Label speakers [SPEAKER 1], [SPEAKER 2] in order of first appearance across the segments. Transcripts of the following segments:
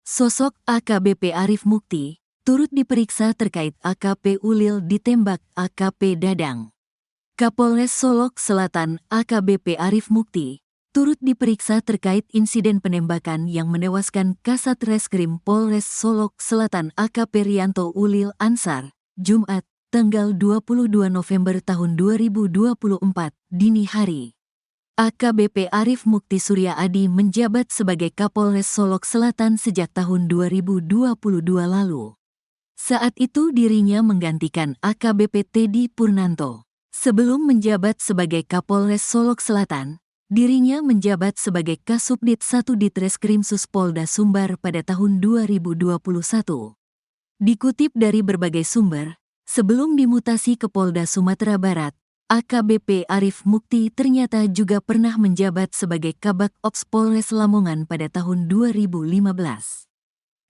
[SPEAKER 1] Sosok AKBP Arif Mukti turut diperiksa terkait AKP Ulil ditembak AKP Dadang. Kapolres Solok Selatan AKBP Arif Mukti turut diperiksa terkait insiden penembakan yang menewaskan Kasat Reskrim Polres Solok Selatan AKP Rianto Ulil Ansar, Jumat, tanggal 22 November tahun 2024, dini hari. AKBP Arif Mukti Surya Adi menjabat sebagai Kapolres Solok Selatan sejak tahun 2022 lalu. Saat itu dirinya menggantikan AKBP Teddy Purnanto. Sebelum menjabat sebagai Kapolres Solok Selatan, dirinya menjabat sebagai Kasubdit 1 Ditreskrimsus Polda Sumbar pada tahun 2021. Dikutip dari berbagai sumber, sebelum dimutasi ke Polda Sumatera Barat, AKBP Arif Mukti ternyata juga pernah menjabat sebagai Kabak Ops Polres Lamongan pada tahun 2015.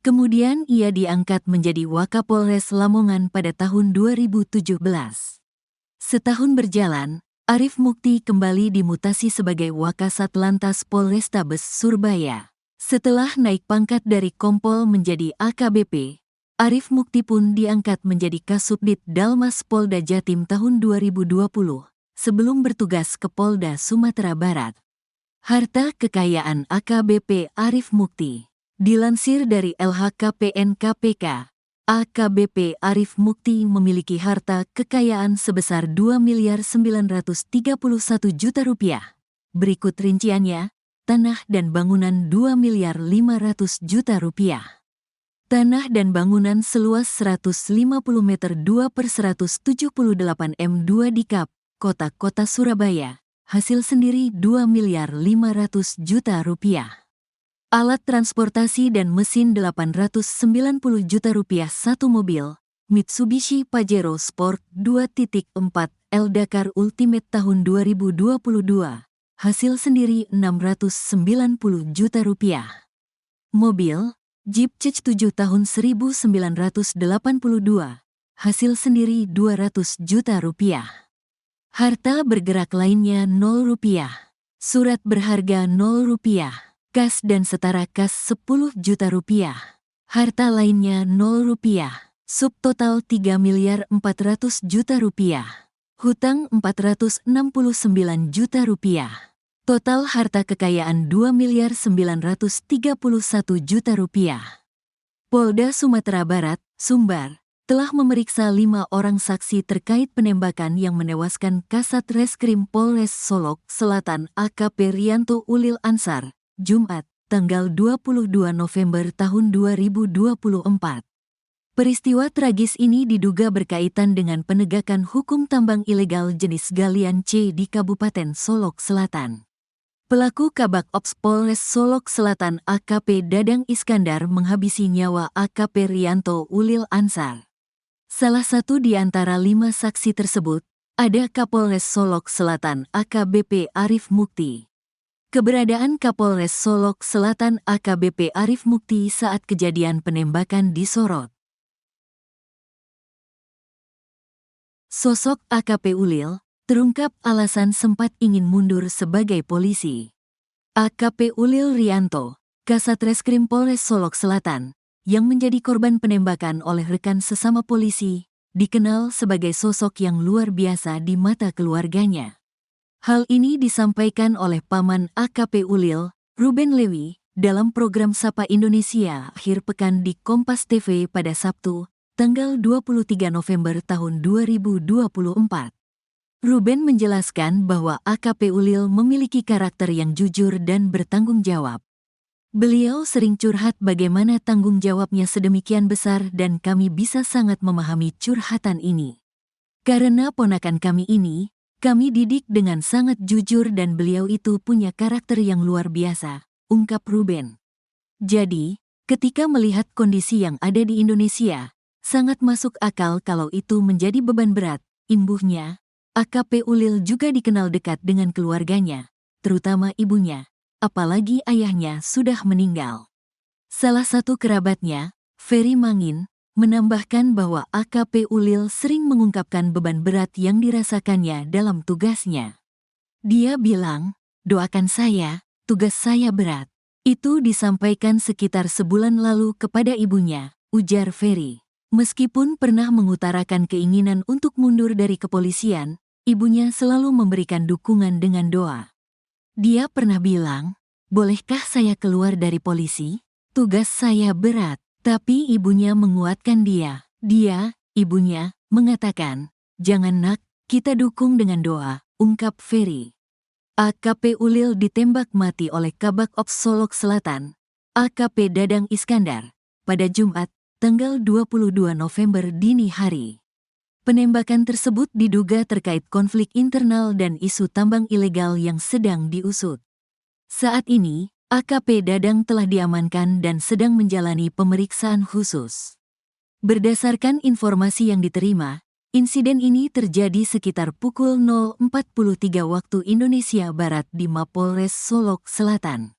[SPEAKER 1] Kemudian ia diangkat menjadi Wakapolres Lamongan pada tahun 2017. Setahun berjalan, Arif Mukti kembali dimutasi sebagai Wakasat Lantas Polrestabes Surabaya. Setelah naik pangkat dari Kompol menjadi AKBP, Arif Mukti pun diangkat menjadi Kasubdit Dalmas Polda Jatim tahun 2020, sebelum bertugas ke Polda Sumatera Barat. Harta kekayaan AKBP Arif Mukti. Dilansir dari LHKPN KPK, AKBP Arif Mukti memiliki harta kekayaan sebesar Rp2.931.000.000. Berikut rinciannya: tanah dan bangunan Rp2.500.000.000. Tanah dan bangunan seluas 150 meter 2 per 178 m2 di Kap, Kota Surabaya. Hasil sendiri Rp2.500.000.000. Alat transportasi dan mesin Rp890 juta. Satu mobil, Mitsubishi Pajero Sport 2.4 L Dakar Ultimate tahun 2022. Hasil sendiri Rp690 juta. Mobil, Jeep CEC 7 tahun 1982. Hasil sendiri Rp200 juta. Harta bergerak lainnya Rp0. Surat berharga Rp0. Kas dan setara kas Rp10 juta. Harta lainnya Rp0. Subtotal Rp3.400.000.000. Hutang Rp469 juta. Total harta kekayaan Rp2.931.000.000. Polda Sumatera Barat, Sumbar, telah memeriksa 5 orang saksi terkait penembakan yang menewaskan Kasat Reskrim Polres Solok Selatan AKP Rianto Ulil Ansar, Jumat, tanggal 22 November tahun 2024. Peristiwa tragis ini diduga berkaitan dengan penegakan hukum tambang ilegal jenis galian C di Kabupaten Solok Selatan. Pelaku Kabak Ops Polres Solok Selatan AKP Dadang Iskandar menghabisi nyawa AKP Rianto Ulil Ansar. Salah satu di antara 5 saksi tersebut ada Kapolres Solok Selatan AKBP Arif Mukti. Keberadaan Kapolres Solok Selatan AKBP Arif Mukti saat kejadian penembakan disorot. Sosok AKP Ulil terungkap alasan sempat ingin mundur sebagai polisi. AKP Ulil Rianto, Kasat Reskrim Polres Solok Selatan, yang menjadi korban penembakan oleh rekan sesama polisi, dikenal sebagai sosok yang luar biasa di mata keluarganya. Hal ini disampaikan oleh paman AKP Ulil, Ruben Lewi, dalam program Sapa Indonesia akhir pekan di Kompas TV pada Sabtu, tanggal 23 November tahun 2024. Ruben menjelaskan bahwa AKP Ulil memiliki karakter yang jujur dan bertanggung jawab. Beliau sering curhat bagaimana tanggung jawabnya sedemikian besar dan kami bisa sangat memahami curhatan ini. Karena ponakan kami ini, kami didik dengan sangat jujur dan beliau itu punya karakter yang luar biasa, ungkap Ruben. Jadi, ketika melihat kondisi yang ada di Indonesia, sangat masuk akal kalau itu menjadi beban berat, imbuhnya. AKP Ulil juga dikenal dekat dengan keluarganya, terutama ibunya, apalagi ayahnya sudah meninggal. Salah satu kerabatnya, Ferry Mangin, menambahkan bahwa AKP Ulil sering mengungkapkan beban berat yang dirasakannya dalam tugasnya. Dia bilang, "Doakan saya, tugas saya berat. Itu disampaikan sekitar sebulan lalu kepada ibunya, ujar Ferry. Meskipun pernah mengutarakan keinginan untuk mundur dari kepolisian, ibunya selalu memberikan dukungan dengan doa. Dia pernah bilang, "Bolehkah saya keluar dari polisi? Tugas saya berat." Tapi ibunya menguatkan dia. Ibunya, mengatakan, "Jangan nak, kita dukung dengan doa," ungkap Ferry. AKP Ulil ditembak mati oleh Kabak Ops Solok Selatan, AKP Dadang Iskandar, pada Jumat, tanggal 22 November dini hari. Penembakan tersebut diduga terkait konflik internal dan isu tambang ilegal yang sedang diusut. Saat ini, AKP Dadang telah diamankan dan sedang menjalani pemeriksaan khusus. Berdasarkan informasi yang diterima, insiden ini terjadi sekitar pukul 0.43 waktu Indonesia Barat di Mapolres Solok Selatan.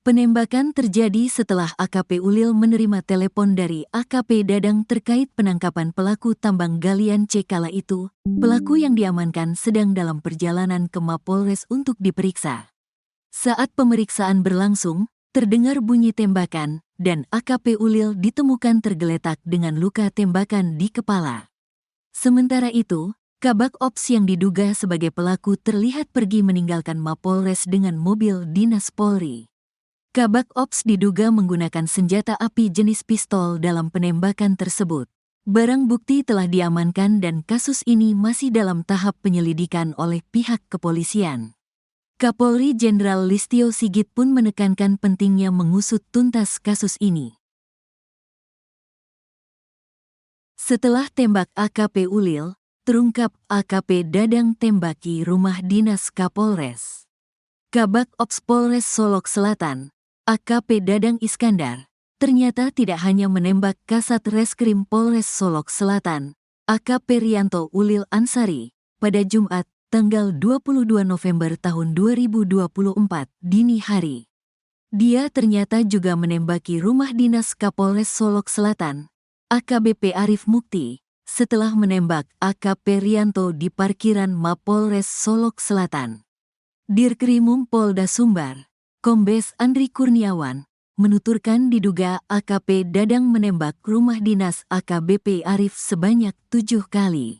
[SPEAKER 1] Penembakan terjadi setelah AKP Ulil menerima telepon dari AKP Dadang terkait penangkapan pelaku tambang galian C kala itu. Pelaku yang diamankan sedang dalam perjalanan ke Mapolres untuk diperiksa. Saat pemeriksaan berlangsung, terdengar bunyi tembakan, dan AKP Ulil ditemukan tergeletak dengan luka tembakan di kepala. Sementara itu, Kabak Ops yang diduga sebagai pelaku terlihat pergi meninggalkan Mapolres dengan mobil dinas Polri. Kabak Ops diduga menggunakan senjata api jenis pistol dalam penembakan tersebut. Barang bukti telah diamankan dan kasus ini masih dalam tahap penyelidikan oleh pihak kepolisian. Kapolri Jenderal Listio Sigit pun menekankan pentingnya mengusut tuntas kasus ini. Setelah tembak AKP Ulil, terungkap AKP Dadang tembaki rumah dinas Kapolres. Kabak Ops Polres Solok Selatan, AKP Dadang Iskandar, ternyata tidak hanya menembak Kasat Reskrim Polres Solok Selatan, AKP Rianto Ulil Ansari, pada Jumat, tanggal 22 November tahun 2024, dini hari. Dia ternyata juga menembaki rumah dinas Kapolres Solok Selatan, AKBP Arif Mukti, setelah menembak AKP Rianto di parkiran Mapolres Solok Selatan. Dirkrimum Polda Sumbar, Kombes Andri Kurniawan, menuturkan diduga AKP Dadang menembak rumah dinas AKBP Arif sebanyak 7 kali.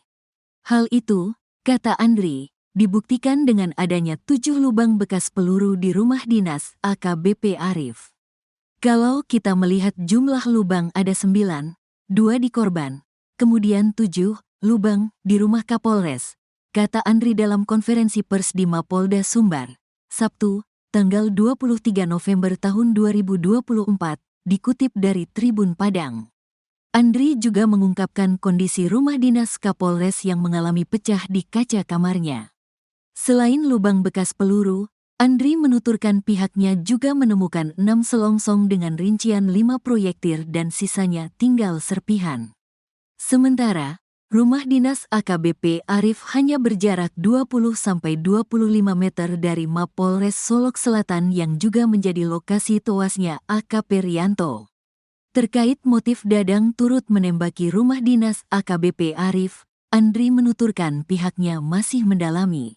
[SPEAKER 1] Hal itu, kata Andri, dibuktikan dengan adanya 7 lubang bekas peluru di rumah dinas AKBP Arif. Kalau kita melihat jumlah lubang ada 9, 2 di korban, kemudian 7 lubang di rumah Kapolres, kata Andri dalam konferensi pers di Mapolda Sumbar, Sabtu, tanggal 23 November tahun 2024, dikutip dari Tribun Padang. Andri juga mengungkapkan kondisi rumah dinas Kapolres yang mengalami pecah di kaca kamarnya. Selain lubang bekas peluru, Andri menuturkan pihaknya juga menemukan 6 selongsong dengan rincian 5 proyektil dan sisanya tinggal serpihan. Sementara, rumah dinas AKBP Arif hanya berjarak 20-25 meter dari Mapolres Solok Selatan yang juga menjadi lokasi tewasnya AKP Rianto. Terkait motif Dadang turut menembaki rumah dinas AKBP Arif, Andri menuturkan pihaknya masih mendalami.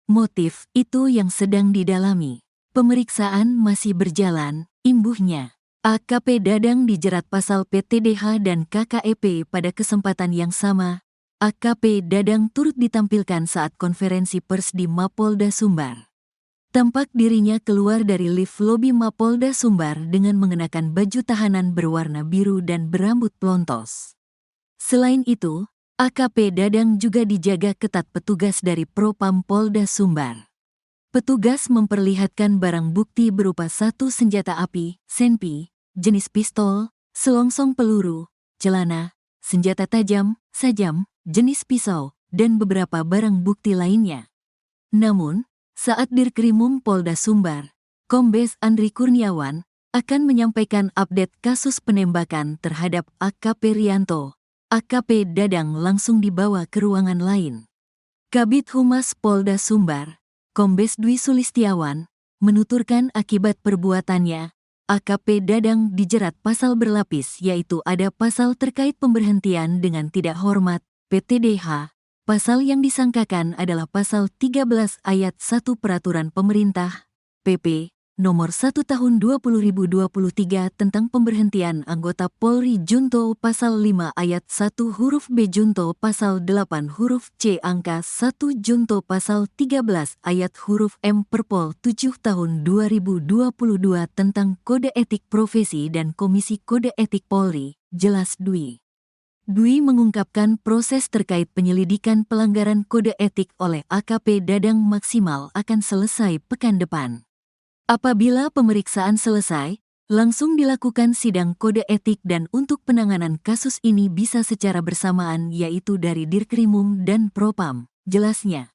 [SPEAKER 1] Motif itu yang sedang didalami. Pemeriksaan masih berjalan, imbuhnya. AKP Dadang dijerat pasal PTDH dan KKEP pada kesempatan yang sama. AKP Dadang turut ditampilkan saat konferensi pers di Mapolda Sumbar. Tampak dirinya keluar dari lift lobi Mapolda Sumbar dengan mengenakan baju tahanan berwarna biru dan berambut pelontos. Selain itu, AKP Dadang juga dijaga ketat petugas dari Propam Polda Sumbar. Petugas memperlihatkan barang bukti berupa 1 senjata api, senpi, jenis pistol, selongsong peluru, celana, senjata tajam, sajam, jenis pisau, dan beberapa barang bukti lainnya. Namun, saat Dirkrimum Polda Sumbar, Kombes Andri Kurniawan akan menyampaikan update kasus penembakan terhadap AKP Rianto, AKP Dadang langsung dibawa ke ruangan lain. Kabid Humas Polda Sumbar, Kombes Dwi Sulistiawan, menuturkan akibat perbuatannya, AKP Dadang dijerat pasal berlapis yaitu ada pasal terkait pemberhentian dengan tidak hormat, PTDH. Pasal yang disangkakan adalah pasal 13 ayat 1 Peraturan Pemerintah, PP, Nomor 1 Tahun 2023 tentang pemberhentian anggota Polri Junto Pasal 5 Ayat 1 huruf B Junto Pasal 8 huruf C Angka 1 Junto Pasal 13 Ayat huruf M Perpol 7 Tahun 2022 tentang Kode Etik Profesi dan Komisi Kode Etik Polri, jelas Dwi. Dwi mengungkapkan proses terkait penyelidikan pelanggaran kode etik oleh AKP Dadang maksimal akan selesai pekan depan. Apabila pemeriksaan selesai, langsung dilakukan sidang kode etik dan untuk penanganan kasus ini bisa secara bersamaan yaitu dari Dirkrimum dan Propam, jelasnya.